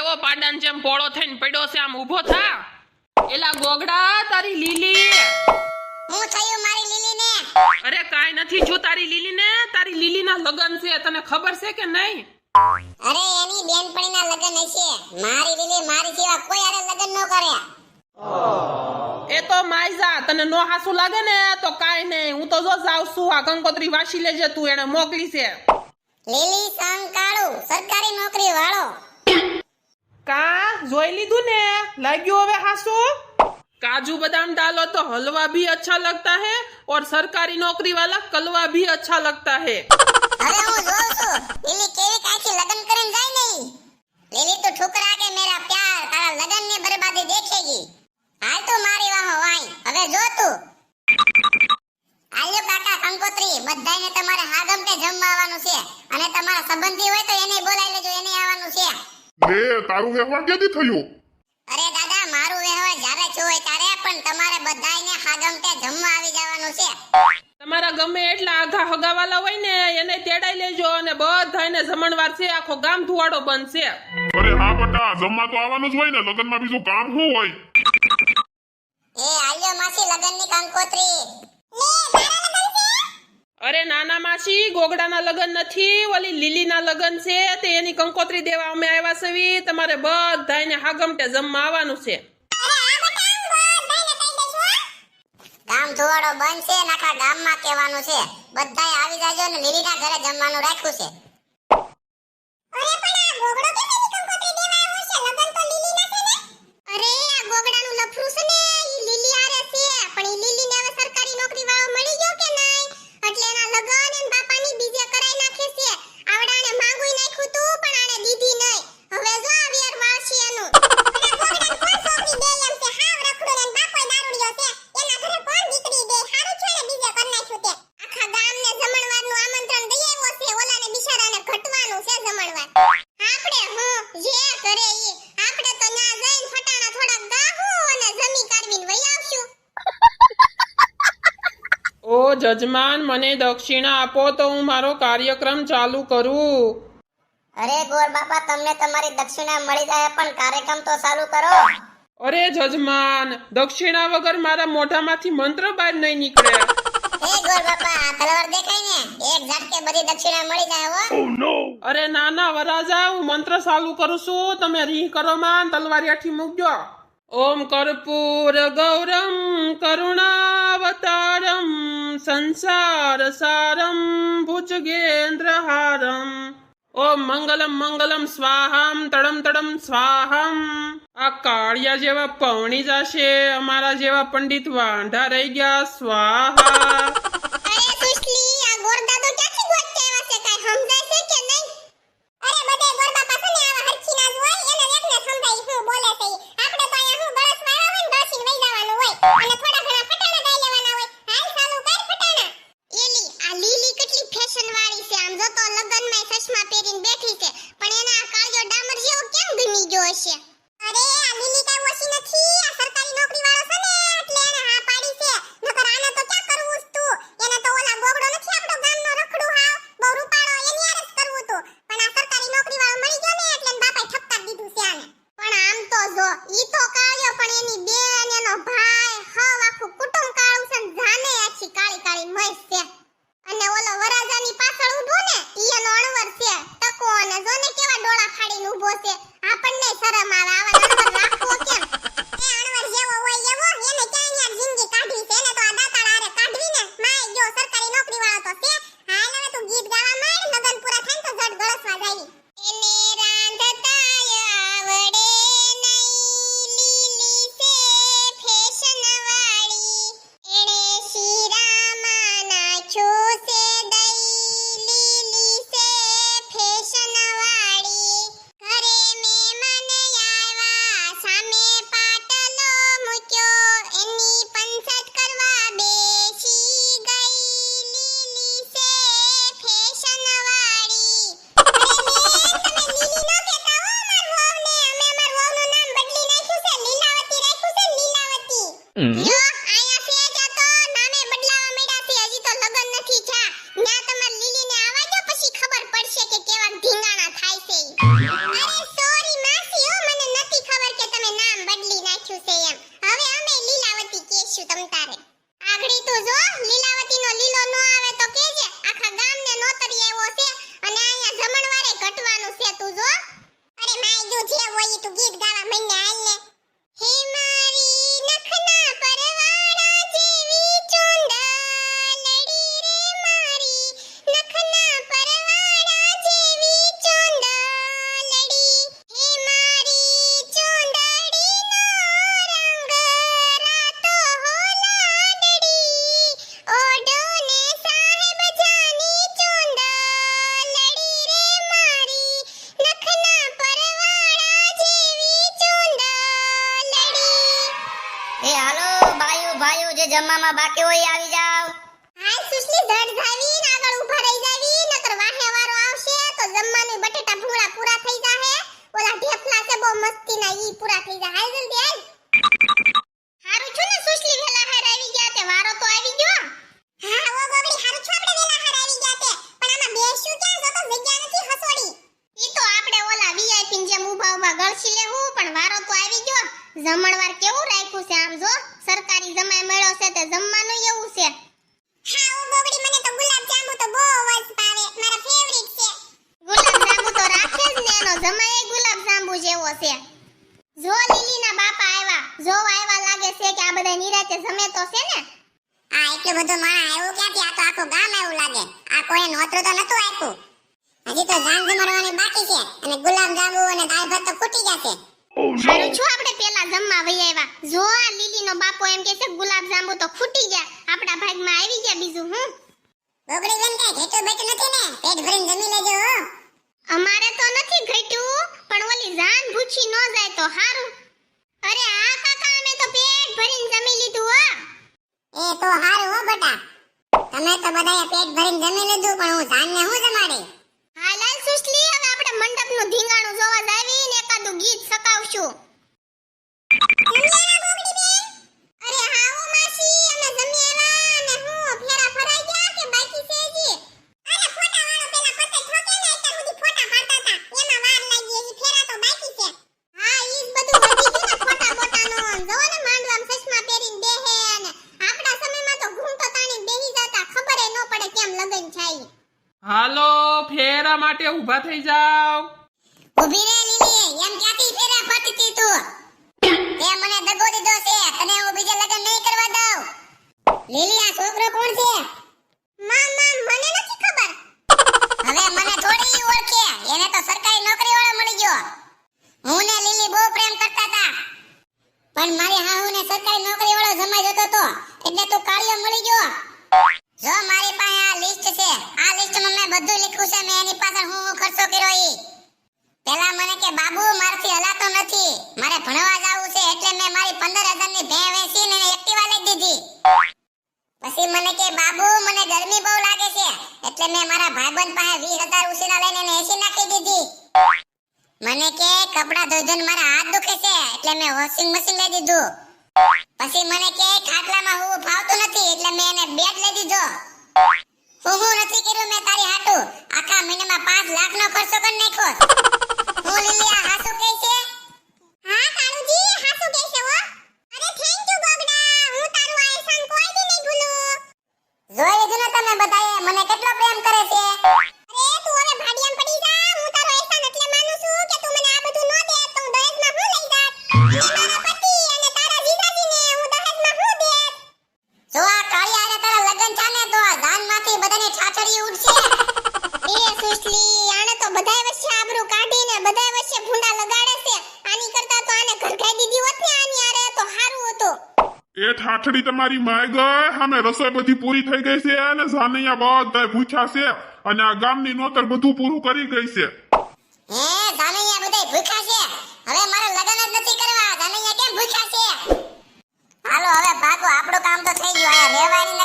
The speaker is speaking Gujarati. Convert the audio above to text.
કેવો પાડાન જેમ પોળો થઈને પડ્યો છે, આમ ઊભો થા. એલા ગોગડા, તારી લીલી. હું થયું મારી લીલીને? અરે કાઈ નથી જો તારી લીલીને. તારી લીલીના લગન છે, તને ખબર છે કે નહીં? અરે એની બેનપણીના લગન હશે. મારી લીલી મારી જેવા કોઈ આરે લગન ન કરે. એ તો માઈજા, તને નો હાસુ લાગે ને તો કાઈ નહીં, હું તો જો જાવ છું. આ કંકોત્રી વાસી લેજે તું, એને મોકલી છે. લીલી સંકાળુ સરકારી નોકરી વાળો. કા જોઈ લીધું ને? લાગ્યું હવે હાસુ? काजू बादाम डालो तो हलवा भी अच्छा लगता है और सरकारी नौकरी वाला कलवा भी अच्छा लगता है. अरे હું જોઉં છું લીલી કેવી કાચી લગન કરીને જાય નહીં. લીલી તો ઠુકરા કે મેરા પ્યાર તારા લગન ની બરબાદી દેખેગી. હાલ તો મારી વાહો વાઈ, હવે જો તું. આલ્યો કાકા કંકોત્રી, બધાયને તમારે હાગમતે જમવા આવવાનું છે અને તમારા સંબંધી હોય તો એને બોલાવી લેજો, એને આવવાનું છે. લે તારું વ્યવહાર ક્યાંથી થયું? અરે દાદા મારું વ્યવહાર જ્યારે છું હોય ત્યારે, પણ તમારે બધાયને હાગમતે જમવા આવી જવાનું છે. તમારા ગમે એટલા આઘા હગાવાલા હોય ને એને તેડાઈ લેજો અને બધાયને જમણવાર છે. આખો ગામ ધુવાડો બનશે. અરે હા બટા, જમવા તો આવવાનું જ હોય ને, લગનમાં બીજું કામ શું હોય? એ આલ્યો માસી લગનની કંકોત્રી. અરે નાના માસી, ગોગડાના લગન નથી, ઓલી લીલીના લગન છે, તે એની કંકોત્રી દેવા અમે આવ્યા છીએ. તમારે બધાયને હાગમતે જમવા આવવાનું છે. ગામ ધુવાડો બનશે, નાખા ગામમાં કહેવાનું છે બધાય આવી જાજો ને લીલીના ઘરે જમવાનું રાખ્યું છે. અરે પણ આ ગોગડો કેમ એની કંકોત્રી દેવા આવ્યો છે? લગન તો લીલીના છે ને? અરે આ ગોગડાનું લફરું છે ને, ઈ લીલી આરે છે, પણ ઈ લીલીને હવે સરકારી નોકરી વાળો મળી ગયો કે નહીં, એટલે એના લગન એન બાપાની બીજે કરાઈ નાખે છે. આવડાને માંગુઈ નાખ્યું તું પણ આને દીધી નહીં. હવે જો આ વેર વાળશે એનું. અને ગોગડાને કોણ છોકરી દે એમ છે? હાવ રખડો ને બાપોય દારૂડિયો છે. એના ઘરે કોણ દીકરી દે? હારું છે ને બીજે કર નાખ્યું તે. આખા ગામને જમણવારનું આમંત્રણ દઈ આવ્યો છે, ઓલાને બિચારાને ઘટવાનું છે જમણવાર. આપણે જે કરે ઈ, આપણે તો ન્યા જઈને ફટાણા થોડાક ગાહું અને જમી કાઢવીને વઈ આવશું. ઓ જજમાન, મને દક્ષિણા આપો તો હું મારો કાર્યક્રમ ચાલુ કરું. અરે ગોર બાપા, તમને તમારી દક્ષિણા મળી જાય પણ કાર્યક્રમ તો ચાલુ કરો. અરે જજમાન, દક્ષિણા વગર મારા મોઢામાંથી મંત્ર બહાર નહીં નીકળે. હે ગોર બાપા, આ તલવાર દેખાય ને, એક ઝટકે બધી દક્ષિણા મળી જાય હો. અરે નાના વરાજા, હું મંત્ર ચાલુ કરું છું, તમે રીહ કરો માં, તલવારી આઠી મૂકજો. ઓમ કર્પૂર ગૌરમ કરુણાવતારમ સંસાર સારમ ભુજગેન્દ્રહારમ. ઓમ મંગલમ મંગલમ સ્વાહમ તડમ તડમ સ્વાહમ. આ કાળિયા જેવા પવણી જશે, અમારા જેવા પંડિત વાંઢા રહી ગયા. સ્વાહા. અરે સુશલી, આ ગોર દાદો ક્યાંથી ગોતતે આવ્યા છે? કાઈ સમજાય છે કે નહીં? અરે બધે ગોર બાપા છે ને આવા હરખીના જ હોય, એને એકને સમજાય શું બોલે છે ઈ. આપણે તો અહીંયા હું ગળસ વાળા હોય ને ગળસીને વઈ જવાનું હોય અને થોડા ઘણા ફટાણા ગાઈ લેવાના હોય. હાલ ચાલુ કર ફટાણા. એલી આ લીલી કેટલી ફેશન વાળી છે, આમ જો તો લગનમાં ચશ્મા પહેરીને બેઠી છે, પણ એના આ કાળિયો ડામર જેવો કેમ ગમી ગયો હશે? અરે આ લીલી કાઈ ઓછી નથી, આ સરકારી નોકરી વાળો છે ને એટલે એને હા પાડી છે. નકર આને તો ક્યાં કરવું છે તું? એને તો ઓલા ગોગડો નથી આપણો ગામનો રખડું હાવ બહુ રૂપાળો, એની હારે જ કરવું તું, પણ આ સરકારી નોકરી વાળો મળી ગયો ને એટલે એન બાપાએ ઠપકાર દીધું છે આને. પણ આમ તો જો ઈ તો કાળિયો, પણ એની બેન એનો ભાઈ હવ આખું કુટુંબ કાળું છે ને જાને આખી કાળી કાળી મસ્ત છે. અને ઓલો વરાજાની પાછળ ઊભો ને ઈ એનો અણવર છે ટકો, અને જો ને કેવા ડોળા ફાડીને ઊભો છે. આપણને શરમ આવે આવા અણવર રાખવો કેમ? એ અણવર જેવો હોય એવો એને ક્યાં યાર જિંદગી કાઢવી છે, એને તો આ દાતાળ આરે કાઢવી ને. માય ગયો સરકારી નોકરી વાળો તો છે. હાલ હવે તું ગીત ગાવા માંડ, લગન પૂરા થાય ને તો જડ ગળસવા જાય. એને રાંધતાય આવડે નહીં, લીલી છે ફેશન વાળી, એણે શીરામાં નાખ્યું છે દહીં, લીલી છે ફેશન વાળી. ઘરે મહેમાન આવ્યા, સામે પાટલો મૂક્યો, એની પંચત કરવા બેસી ગઈ, લીલી છે ફેશન વાળી. અરે બેન, તમે લીલી ન કહેતા હો માર વહુને, અમે અમાર વહુનું નામ બદલી નાખ્યું છે, લીલાવતી રાખ્યું છે, લીલાવતી. જો આયા છે જા તો નામે બદલાવા માંડ્યા છે, હજી તો લગન નથી થયા. ન્યા તમાર લીલીને આવા દો, પછી ખબર પડશે કે કેવા ઢીંગાણા થાય છે ઈ. અરે સોરી માસી, ઓ જમવામાં બાકી હોય આવી જાવ. હાલ સુશલી ધડ જાવી ને આગળ ઊભા રહી જાવી નકર વાહે વારો આવશે તો જમવાનું બટેટા ભૂંગળા પૂરા થઈ જાહે ઓલા ઢેફલા છે બહુ મસ્તીના ઈ પૂરા થઈ જા હાલ જલ્દી હાલ હારું છું ને સુશલી વેલા હાર આવી ગયા તે વારો તો આવી ગયો હા ઓ ગોગડી હારું છું આપણે વેલા હાર આવી ગયા તે પણ આમાં બેસ્યું ક્યાં જો તો જગ્યા નથી હસોડી ઈ તો આપણે ઓલા વીઆઈપી જેમ ઊભા ઊભા ગળસી લેવું પણ વારો તો આવી ગયો જમણવાર કેવું રાખ્યું છે આમ જો સરકારી જમાઈ મળ્યો છે તે જમવાનું એવું છે હા ઓ ગોગડી મને તો ગુલાબ જાંબુ તો બહુ જ ભાવે મારા ફેવરિટ છે ગુલાબ જાંબુ તો રાખે જ ને એનો જમાઈ ગુલાબ જાંબુ જેવો છે જો લીલીના બાપા આવ્યા જો આવ્યા લાગે છે કે આ બધા નિરાતે જમે તો છે ને આ એટલું બધું માણા આવ્યું ક્યાંથી આ તો આખું ગામ એવું લાગે આ કોઈ નોતરું તો નતું આપ્યું હજી તો જાન જમાડવાની બાકી છે અને ગુલાબ જાંબુ અને દાળ ભાત તો ખૂટી જશે સારું છું આપણે પેલા જમવા વઈ આવ્યા જો આ લીલીનો બાપો એમ કહે છે ગુલાબ જાંબુ તો ખૂટી ગયા આપણા ભાગમાં આવી ગયા બીજું હું ગોગડી બેન કઈ ઘેટું બેઠું નથી ને પેટ ભરીને જમી લેજો હો અમારે તો નથી ઘટ્યું પણ ઓલી જાન ભૂખી ન જાય તો હારું અરે આ કાકા અમે તો પેટ ભરીને જમી લીધું હો એ તો હારું હો બટા તમે તો બધાએ પેટ ભરીને જમી લીધું પણ હું જાનને હું જમાડી હાલ હાલ સુશલી હવે આપણે મંડપનું ધીંગાણું જોવા જાવી ને એકાદું ગીત સકાવશું જમ્યાના ગોગડી બેન અરે હા હો માસી અમે જમ્યાના અને હું ફેરા ફરાઈ ગયા કે બાકી છે હજી અરે ફોટા વાળો પેલા પતે ઠોકે ને એટલે સુધી ફોટા પાડતા હતા એમાં વાર લાગી હજી ફેરા તો બાકી છે હા ઈ જ બધું વધી ગયું ને ફોટા બોટાનો જોવો ને માંડવામાં ચશ્મા પહેરીને બેહે અને આપણા સમયમાં તો ઘૂંટો તાણી બેહી જતા ખબર ન પડે કેમ લગન થાય હાલો ફેરા માટે ઊભા થઈ જાવ ઊભી રે લીલી એમ ક્યાંથી ફેરા ફરતી તું તે મને દગો દીધો છે તને હું બીજે લગન નહીં કરવા દઉં લીલી આ છોકરો કોણ છે માં મને નથી ખબર હવે મને થોડી ઓળખે એને તો સરકારી નોકરી વાળો મળી ગયો હું ને લીલી બહુ પ્રેમ કરતા હતા પણ મારી હાહુને સરકારી નોકરી વાળો જમાઈ જતો તો એટલે તો કાળિયો મળી ગયો જો મારી પાસે આ લિસ્ટ છે આ લિસ્ટમાં મેં બધું લખ્યું છે મેં એની પાછળ હું ખર્ચો કર્યો ઈ પેલા મને કે બાબુ મારથી હલાતો નથી મારે ભણવા જાવું છે એટલે મેં મારી 15,000 ની ભેં વેચીને એને એક્ટિવા લઈ દીધી પછી મને કે બાબુ મને ગરમી બહુ લાગે છે એટલે મેં મારા ભાઈબંધ પાસે 20,000 ઉસીના લઈને એને એસી નાખી દીધી મને કે કપડા ધોઈ ધોઈને મારા હાથ દુખે છે એટલે મેં વોશિંગ મશીન લઈ દીધું પછી મને કે ખાટલામાં હું ફાવતું નથી એટલે મેં એને બેડ લઈ દીધો હું નથી કર્યું મેં તારી હાટુ આખા મહિનામાં 5 લાખ નો ખર્ચો કરી નાખ્યો હું લીલી આ હાસુ કહે છે હા કાળુજી હાસુ કહે છે હો અરે થેન્ક યુ ગોગડા હું તારું આ એહસાન કોઈ દી નહીં ભૂલું જોઈ લીધું ને તમે બધાએ મને કેટલો પ્રેમ કરે છે અરે તું હવે ભાડિયામ પડી જા હું તારો એહસાન એટલે માનું છું કે તું મને આ બધું ન દે તો હું દહેજમાં હું લઈ જાત અને મારા પતિ અને તારા જીજાજીને હું દહેજમાં હું દેત જો આ કાળિયા અને તારા લગન ચાને તો આ દાનમાંથી બધાને ઠાઠડી ઉડશે એ સુશલી આને તો બધાય વચ્ચે આબરૂ કાઢીને બધાય વચ્ચે ભૂંડા લગાડે છે આની કરતા તો આને ઘરખાઈ દીધી હોત ને આની આરે તો સારું હતું એ ઠાઠડી તમારી માય ગઈ સામે રસોઈ બધી પૂરી થઈ ગઈ છે અને જાનૈયા બધા ભૂખ્યા છે અને આ ગામની નોતર બધું પૂરું કરી ગઈ છે હે જાનૈયા બધાય ભૂખ્યા છે હવે મારે લગન જ નથી કરવા જાનૈયા કેમ ભૂખ્યા છે હાલો હવે ભાગો આપણું કામ તો થઈ ગયું આ રહેવાની